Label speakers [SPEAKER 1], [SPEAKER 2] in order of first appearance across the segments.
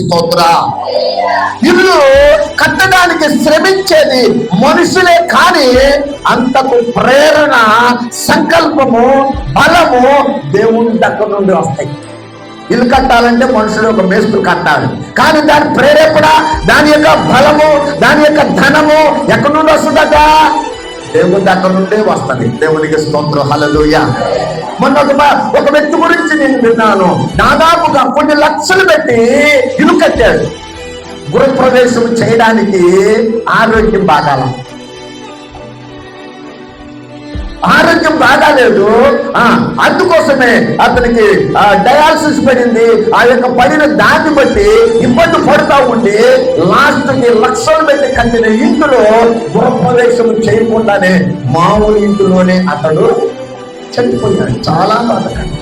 [SPEAKER 1] స్తోత్ర. ఇల్లు కట్టడానికి శ్రమించేది మనుషులే కానీ అంతకు ప్రేరణ, సంకల్పము, బలము దేవుని దగ్గర నుండి వస్తాయి. ఇల్లు కట్టాలంటే మనుషులు ఒక మేస్త్రి కట్టాలి, కానీ దాని ప్రేరేపణ, దాని యొక్క బలము, దాని యొక్క ధనము ఎక్కడి నుండి వస్తుందట? దేవుని దగ్గర నుండే వస్తుంది. దేవునికి స్తోత్రం. హల్లెలూయా. మొన్న ఒక వ్యక్తి గురించి నేను విన్నాను. దాదాపుగా కొన్ని లక్షలు పెట్టి ఇల్లు కట్టాడు. గృహప్రవేశం చేయడానికి ఆరోగ్యం బాగాలేదు. అందుకోసమే అతనికి డయాలసిస్ పడింది. ఆ యొక్క పడిన దాన్ని బట్టి ఇబ్బంది పడుతూ ఉండి లాస్ట్కి లక్షలు పెట్టి కట్టిన ఇంటిలో గృహప్రవేశం చేయకుండానే మామూలు ఇంటిలోనే అతడు చనిపోయాడు. చాలా బాధకండి.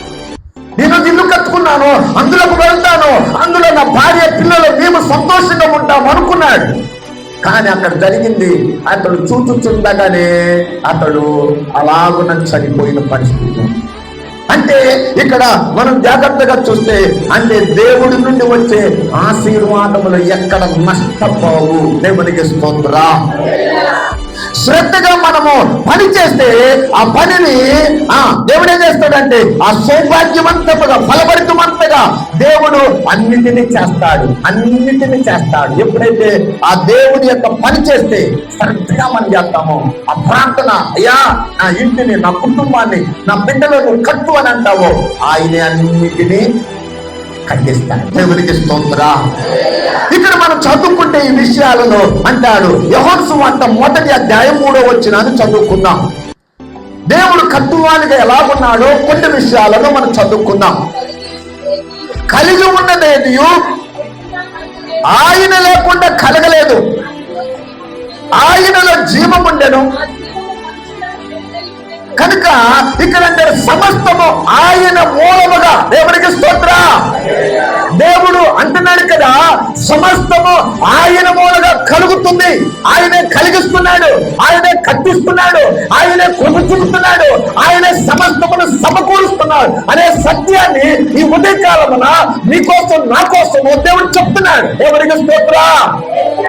[SPEAKER 1] నేను ఇల్లు కట్టుకున్నాను, అందులోకి వెళ్తాను, అందులో నా భార్య, పిల్లలు, మేము సంతోషంగా ఉంటాం అనుకున్నాడు. కానీ అక్కడ జరిగింది, అతడు చూచుచుండగానే అతడు అలాగున చనిపోయిన పరిస్థితి. అంటే ఇక్కడ మనం జాగ్రత్తగా చూస్తే, అంటే దేవుడి నుండి వచ్చే ఆశీర్వాదములు ఎక్కడ నష్టపోవు. దేవునికి స్తోత్రం. శ్రద్ధగా మనము పని చేస్తే ఆ పనిని దేవుడు ఏం చేస్తాడంటే ఆ సౌభాగ్యవంతముగా, ఫలభరితమంతగా దేవుడు అన్నిటినీ చేస్తాడు. ఎప్పుడైతే ఆ దేవుని యొక్క పని చేస్తే శ్రద్ధగా మనం చేస్తామో, ఆ ప్రార్థన, అయ్యా నా ఇంటిని, నా కుటుంబాన్ని, నా బిడ్డలను కట్టు అని అంటావో, ఆయనే అన్నిటినీ కట్టిస్తాడు. దేవునికి స్తోత్రం. ఇక్కడ మనం చదువుకుంటే ఈ విషయాలను అంటాడు. యోహాను సువార్త 1వ అధ్యాయం 3వ వచనాన్ని చదువుకుందాం. దేవుడు కట్టువానిగా ఎలాగున్నాడో కొన్ని విషయాలను మనం చదువుకుందాం. కలిగి ఉన్నదేది ఆయన లేకుండా కలగలేదు, ఆయనలో జీవం ఉండెను కనుక ఇక్కడ సమస్తము ఆయన మూలముగా. దేవుడికి స్తోత్రం. దేవుడు అంటున్నాడు కదా, సమస్తము ఆయన మూలంగా కలుగుతుంది. ఆయనే కలిగిస్తున్నాడు, ఆయనే కట్టిస్తున్నాడు, ఆయనే కృప చూపుతున్నాడు, ఆయనే సమస్తమును సమకూరుస్తున్నాడు అనే సత్యాన్ని ఈ ఉదయకాలమున మీకోసం, నా కోసము దేవుడు చెప్తున్నాడు. దేవుడికి స్తోత్రం.